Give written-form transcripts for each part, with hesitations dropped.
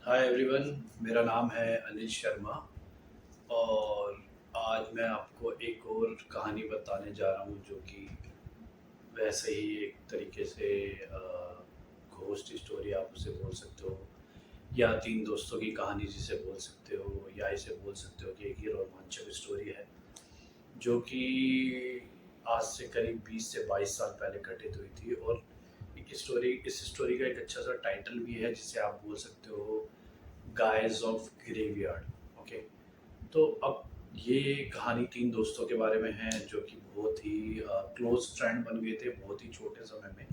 Hi everyone. मेरा नाम है अनिल शर्मा और आज मैं आपको एक और कहानी बताने जा रहा हूँ जो कि वैसे ही एक तरीके से घोस्ट स्टोरी आप उसे बोल सकते हो या तीन दोस्तों की कहानी जिसे बोल सकते हो या इसे बोल सकते हो कि एक ही रोमांचक स्टोरी है जो कि आज से करीब 20 से 22 साल पहले घटित हुई थी। और एक स्टोरी इस स्टोरी का एक अच्छा सा टाइटल भी है जिसे आप बोल सकते हो गाइज ऑफ ग्रेवयार्ड। ओके, तो अब ये कहानी तीन दोस्तों के बारे में है जो कि बहुत ही क्लोज फ्रेंड बन गए थे बहुत ही छोटे समय में।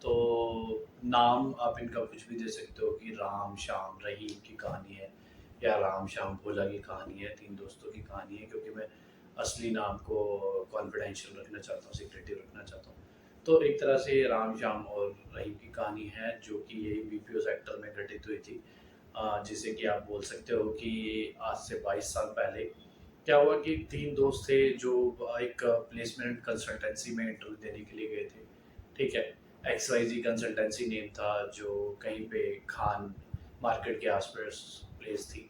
तो नाम आप इनका कुछ भी दे सकते हो कि राम श्याम रहीम की कहानी है या राम श्याम भोला की कहानी है, तीन दोस्तों की कहानी है, क्योंकि मैं असली नाम को कॉन्फिडेंशियल रखना चाहता हूँ, सीक्रेटिव रखना चाहता हूँ। तो एक तरह से राम श्याम और रहीम की कहानी है जो कि यही बीपीओ सेक्टर में घटित हुई थी। जिसे कि आप बोल सकते हो कि आज से 22 साल पहले क्या हुआ कि तीन दोस्त थे जो एक प्लेसमेंट कंसल्टेंसी में इंटरव्यू देने के लिए गए थे। ठीक है, एक्स वाई जी कंसल्टेंसी नेम था जो कहीं पे खान मार्केट के आसपास प्लेस थी।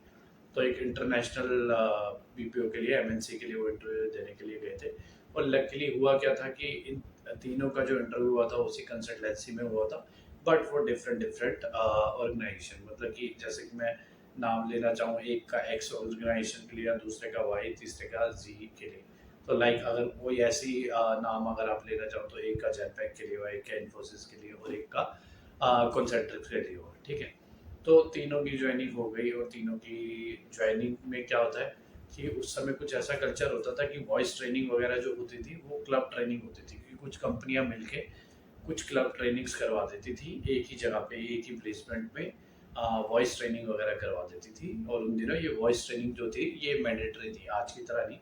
तो एक इंटरनेशनल बीपीओ के लिए एमएनसी के लिए वो इंटरव्यू देने के लिए गए थे। और लकीली हुआ क्या था कि इन तीनों का जो इंटरव्यू हुआ था उसी कंसल्टेंसी में हुआ था, but for different different organisation. मतलब कि जैसे कि मैं नाम लेना चाहूँ, एक का एक्स ऑर्गेनाइजेशन के लिए, दूसरे का वाई, तीसरे का जी के लिए। तो लाइक अगर कोई ऐसी नाम अगर आप लेना चाहो तो एक का जेनपैक के लिए हुआ, एक का इन्फोसिस के लिए और एक का कॉन्सेंट्रिक्स के लिए हुआ। ठीक है, तो तीनों की ज्वाइनिंग हो गई और तीनों की ज्वाइनिंग में क्या होता है कि उस समय कुछ ऐसा कल्चर होता था कि वॉइस ट्रेनिंग वगैरह जो होती थी वो क्लब ट्रेनिंग होती थी, क्योंकि कुछ कंपनियां मिलके कुछ क्लब ट्रेनिंग्स करवा देती थी एक ही जगह पे, एक ही प्लेसमेंट में वॉइस ट्रेनिंग वगैरह करवा देती थी। और उन दिनों ये वॉइस ट्रेनिंग जो थी ये मैंडेटरी थी, आज की तरह नहीं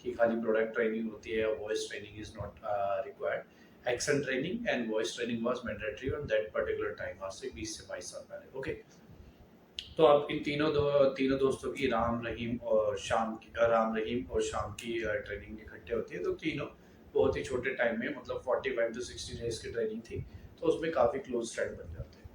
कि खाली प्रोडक्ट ट्रेनिंग होती है, voice training is not required. Action training and voice training was mandatory on that particular time, आज से 20 से 22 साल पहले। ओके, तो अब इन तीनों दोस्तों की राम रहीम और शाम की ट्रेनिंग इकट्ठे होती है। तो तीनों बहुत ही छोटे टाइम में, मतलब 45 टू 60 डेज की ट्रेनिंग थी, तो उसमें काफ़ी क्लोज फ्रेंड बन जाते हैं।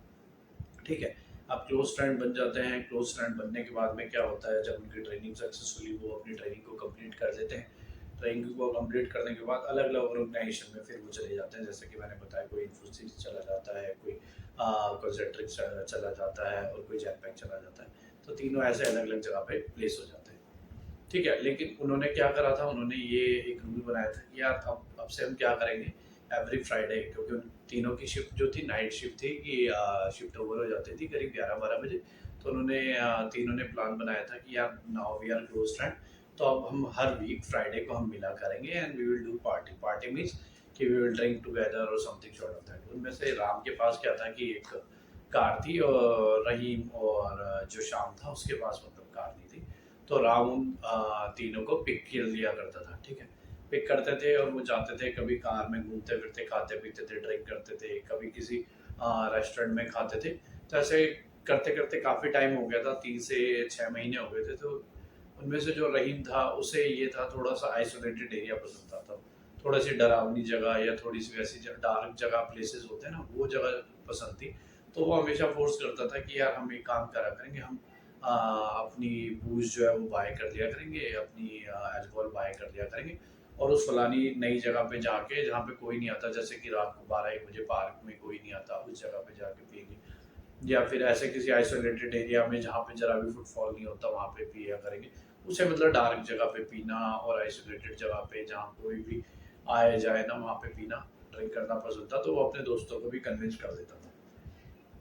ठीक है, अब क्लोज फ्रेंड बन जाते हैं। क्लोज फ्रेंड बनने के बाद में क्या होता है, जब उनकी ट्रेनिंग सक्सेसफुली वो अपनी ट्रेनिंग को कंप्लीट कर देते हैं, ट्रेनिंग को कंप्लीट करने के बाद अलग अलग ऑर्गेनाइजेशन में फिर वो चले जाते हैं। जैसे कि मैंने बताया, कोई इन्फोसिस चला जाता है, कोई कॉन्सेंट्रिक्स चला जाता है और कोई जेटपैक चला जाता है। तो तीनों ऐसे अलग अलग जगह पे प्लेस हो जाते हैं। ठीक है, लेकिन उन्होंने क्या करा था, उन्होंने ये एक रूल बनाया था कि यार अब से हम क्या करेंगे, एवरी फ्राइडे, क्योंकि उन तीनों की शिफ्ट जो थी नाइट शिफ्ट थी कि शिफ्ट ओवर हो जाती थी करीब 11-12 बजे। तो उन्होंने तीनों ने प्लान बनाया था कि यार now we are close friend, तो अब हम हर वीक फ्राइडे को हम मिला करेंगे and we will do party. Party means कि वी विल ड्रिंक टुगेदर और समथिंग सॉर्ट ऑफ दैट। उनमें से राम के पास क्या था कि एक कार थी और रहीम और जो शाम था उसके पास मतलब कार नहीं थी। तो राम उन तीनों को पिक कर लिया करता था। ठीक है, पिक करते थे और वो जाते थे, कभी कार में घूमते फिरते, खाते पीते थे, ड्रिंक करते थे, कभी किसी रेस्टोरेंट में खाते थे। तो ऐसे करते करते काफ़ी टाइम हो गया था, 3 से 6 महीने हो गए थे। तो उनमें से जो रहीम था उसे ये था, थोड़ा सा आइसोलेटेड एरिया पसंद था, थोड़ा सी डरावनी जगह या थोड़ी सी वैसी डार्क जगह, प्लेसेस होते हैं ना, वो जगह पसंद थी। तो वो हमेशा फोर्स करता था कि यार हम एक काम करा करेंगे, हम अपनी बूझ जो है वो बाय कर लिया करेंगे, अपनी अल्कोहल बाय कर लिया करेंगे और उस फलानी नई जगह पे जाके जहाँ पे कोई नहीं आता, जैसे कि रात को 12-1 बजे पार्क में कोई नहीं आता, उस जगह पे जाके पिएंगे। या फिर ऐसे किसी आइसोलेटेड एरिया में जहाँ पे जरा भी फुटफॉल नहीं होता वहाँ पे पिया करेंगे। उसे मतलब डार्क जगह पे पीना और आइसोलेटेड जगह पे जहाँ कोई भी आए जाए ना वहाँ पे पीना, ड्रिंक करना पसंद था। तो वो अपने दोस्तों को भी कन्विंस कर देता था।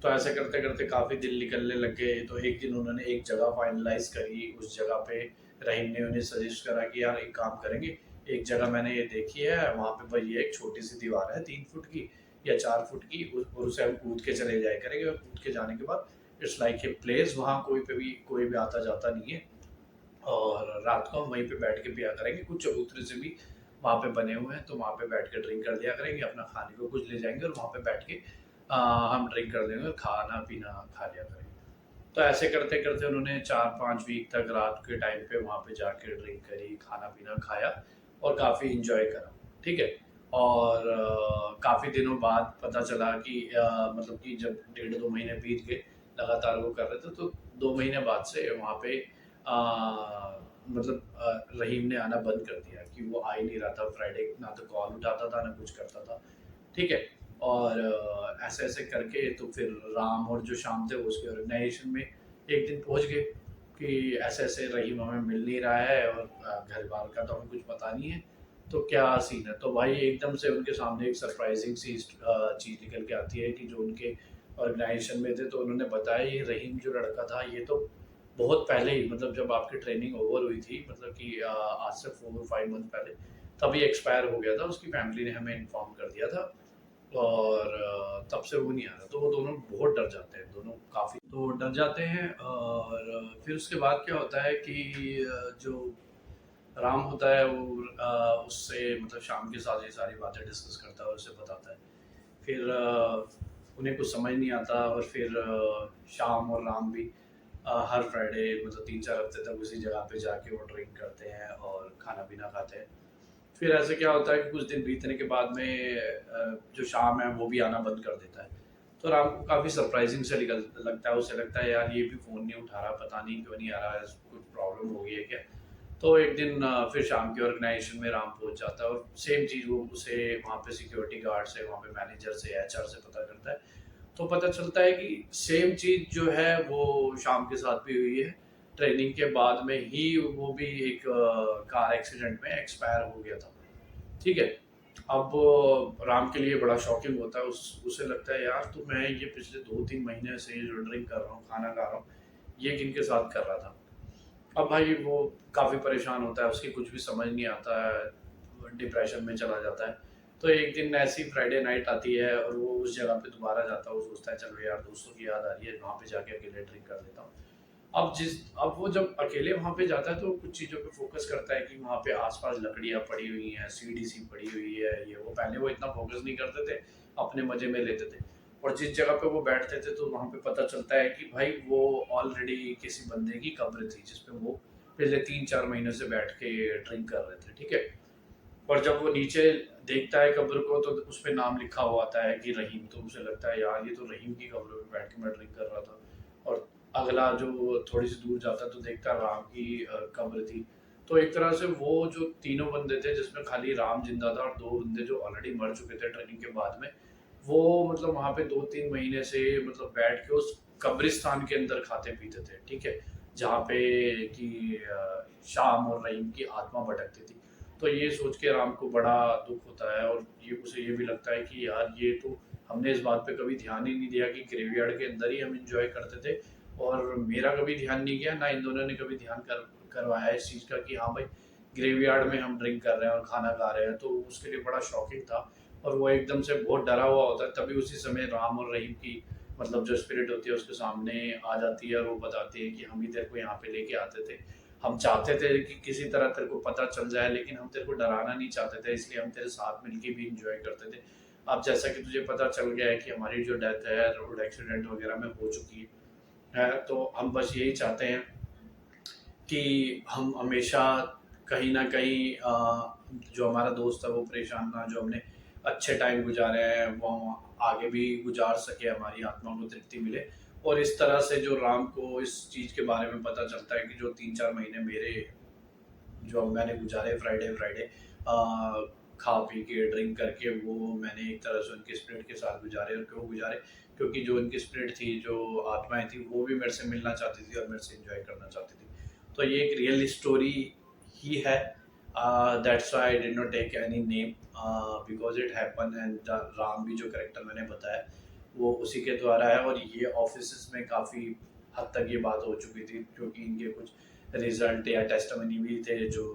तो ऐसे करते करते काफ़ी दिन निकलने लग गए। तो एक दिन उन्होंने एक जगह फाइनलाइज करी। उस जगह पे रहीम ने उन्हें सजेस्ट करा कि यार एक काम करेंगे, एक जगह मैंने ये देखी है, वहाँ पे भाई ये एक छोटी सी दीवार है 3 फुट की या 4 फुट की, और उसे हम कूद के चले जाया करेंगे और कूद के जाने के बाद इट्स लाइक ए प्लेस, वहाँ कोई भी आता जाता नहीं है और रात को हम वहीं पे बैठ के पिया करेंगे। कुछ चबूतरे से भी वहाँ पे बने हुए हैं, तो वहाँ पे बैठ के ड्रिंक कर लिया करेंगे, अपना खाने को कुछ ले जाएंगे और वहाँ पे बैठ के हम ड्रिंक कर लेंगे, खाना पीना खा लिया करेंगे। तो ऐसे करते करते उन्होंने 4-5 वीक तक रात के टाइम पे वहाँ पे जाके ड्रिंक करी, खाना पीना खाया और काफ़ी इंजॉय करा। ठीक है, और काफ़ी दिनों बाद पता चला कि मतलब कि जब 1.5-2 महीने बीत गए लगातार वो कर रहे थे, तो 2 महीने बाद से वहाँ पे रहीम ने आना बंद कर दिया कि वो आ ही नहीं रहा था फ्राइडे, ना तो कॉल उठाता था, ना कुछ करता था, ठीक है? और ऐसे-ऐसे करके तो फिर राम और जो श्याम थे वो उसके ऑर्गेनाइज़ेशन में एक दिन पहुँच गए कि ऐसे-ऐसे रहीम हमें मिल नहीं रहा है और घर-बार का तो हमें कुछ पता नहीं है, तो क्या सीन है? तो भाई एकदम से उनके सामने एक सरप्राइज़िंग सी चीज़ निकल के आती है कि जो उनके ऑर्गेनाइज़ेशन में थे, तो उन्होंने बताया ये रहीम जो लड़का था, ये तो बहुत पहले ही, मतलब जब आपकी ट्रेनिंग ओवर हुई थी, मतलब कि आज से 4-5 मंथ पहले, तभी एक्सपायर हो गया था। उसकी फैमिली ने हमें इन्फॉर्म कर दिया था और तब से वो नहीं आ रहा। तो वो दोनों बहुत डर जाते हैं, दोनों काफ़ी तो डर जाते हैं। और फिर उसके बाद क्या होता है कि जो राम होता है वो उससे मतलब शाम के साथ ये सारी बातें डिस्कस करता है और उसे बताता है। फिर उन्हें कुछ समझ नहीं आता और फिर शाम और राम भी हर फ्राइडे मतलब 3-4 हफ्ते तक उसी जगह पे जाके वो ड्रिंक करते हैं और खाना-पीना खाते हैं। फिर ऐसे क्या होता है कि कुछ दिन बीतने के बाद में जो शाम है वो भी आना बंद कर देता है। तो राम को काफ़ी सरप्राइज़िंग सा निकल लगता है, उसे लगता है यार ये भी फ़ोन नहीं उठा रहा, पता नहीं क्यों नहीं आ रहा है, कुछ प्रॉब्लम हो गई है क्या? तो एक दिन फिर शाम के ऑर्गेनाइजेशन में राम पहुँच जाता है और सेम चीज़ वो उसे वहाँ पे सिक्योरिटी गार्ड से, वहाँ पे मैनेजर से, एचआर से पता करता है। तो पता चलता है कि सेम चीज़ जो है वो शाम के साथ भी हुई है। ट्रेनिंग के बाद में ही वो भी एक कार एक्सीडेंट में एक्सपायर हो गया था। ठीक है? अब राम के लिए बड़ा शॉकिंग होता है, उसे लगता है यार तो मैं ये पिछले 2-3 महीने से ये जो ड्रिंक कर रहा हूँ, खाना खा रहा हूँ, ये किनके साथ कर रहा था? अब भाई वो काफ़ी परेशान होता है, उसकी कुछ भी समझ नहीं आता है, डिप्रेशन में चला जाता है। तो एक दिन ऐसी फ्राइडे नाइट आती है और वो उस जगह पे दोबारा जाता है, वो सोचता है चलो यार दोस्तों की याद आ रही है, वहाँ पे जाके अकेले ड्रिंक कर लेता हूँ। अब वो जब अकेले वहाँ पे जाता है तो कुछ चीज़ों पे फ़ोकस करता है कि वहाँ पे आस-पास लकड़ियाँ पड़ी हुई हैं, सीढ़ी-सी पड़ी हुई है, ये वो। पहले वो इतना फ़ोकस नहीं करते थे, अपने मज़े में लेते थे। और जिस जगह पे वो बैठते थे तो वहाँ पे पता चलता है कि भाई वो ऑलरेडी किसी बंदे की कब्र थी, जिस पे वो पिछले 3-4 महीने से बैठ के ड्रिंक कर रहे थे, ठीक है? और जब वो नीचे देखता है कब्र को तो उसपे नाम लिखा हुआ आता है कि रहीम, तो उसे लगता है यार ये तो रहीम की कब्र पे बैठ के मैं ड्रिंक कर रहा था। और अगला जो थोड़ी सी दूर जाता है तो देखता है राम की कब्र थी। तो एक तरह से वो जो तीनों बंदे थे जिसमें खाली राम जिंदा था और 2 बंदे जो ऑलरेडी मर चुके थे ट्रेनिंग के बाद में, वो मतलब वहाँ पे 2-3 महीने से मतलब बैठ के उस कब्रिस्तान के अंदर खाते पीते थे, ठीक है? जहाँ पे कि शाम और रहीम की आत्मा भटकती थी। तो ये सोच के राम को बड़ा दुःख होता है और उसे ये भी लगता है कि यार ये तो हमने इस बात पे कभी ध्यान ही नहीं दिया कि ग्रेवयार्ड के अंदर ही हम एंजॉय करते थे और मेरा कभी ध्यान नहीं गया, ना इन दोनों ने कभी ध्यान करवाया इस चीज़ का कि हाँ भाई ग्रेवयार्ड में हम ड्रिंक कर रहे हैं और खाना खा रहे हैं। तो उसके लिए बड़ा शॉकिंग था और वो एकदम से बहुत डरा हुआ होता है। तभी उसी समय राम और रहीम की मतलब जो स्पिरिट होती है उसके सामने आ जाती है और वो बताती है कि हम ही तेरे को यहाँ पे लेके आते थे। हम चाहते थे कि किसी तरह तेरे को पता चल जाए, लेकिन हम तेरे को डराना नहीं चाहते थे, इसलिए हम तेरे साथ मिलके भी एंजॉय करते थे। अब जैसा कि तुझे पता चल गया है कि हमारी जो डेथ है रोड एक्सीडेंट वगैरह में हो चुकी है, तो हम बस यही चाहते हैं कि हम हमेशा कहीं न कहीं जो हमारा दोस्त है वो परेशान ना, जो हमने अच्छे टाइम गुज़ारे हैं वो हम आगे भी गुज़ार सकें, हमारी आत्मा को तृप्ति मिले। और इस तरह से जो राम को इस चीज़ के बारे में पता चलता है कि जो 3-4 महीने मेरे जो मैंने गुज़ारे फ्राइडे खा पी के ड्रिंक करके, वो मैंने एक तरह से उनके स्पिरिट के साथ गुज़ारे। और क्यों गुज़ारे? क्योंकि जो उनकी स्पिरिट थी, जो आत्माएँ थी, वो भी मेरे से मिलना चाहती थी और मेरे से एन्जॉय करना चाहती थी। तो ये एक रियल स्टोरी ही है। That's why I did not take any name because it happened. And Ram भी जो कैरेक्टर मैंने बताया, वो उसी के द्वारा है। और ये ऑफ़िसेज़ में काफ़ी हद तक ये बात हो चुकी थी क्योंकि इनके कुछ रिजल्ट या टेस्टिमनी भी थे जो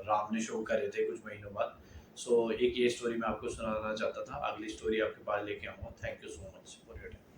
राम ने शो करे थे कुछ महीनों बाद। सो एक ये स्टोरी मैं आपको सुनाना चाहता था। अगली स्टोरी आपके पास लेके आऊँगा। Thank you so much for your time.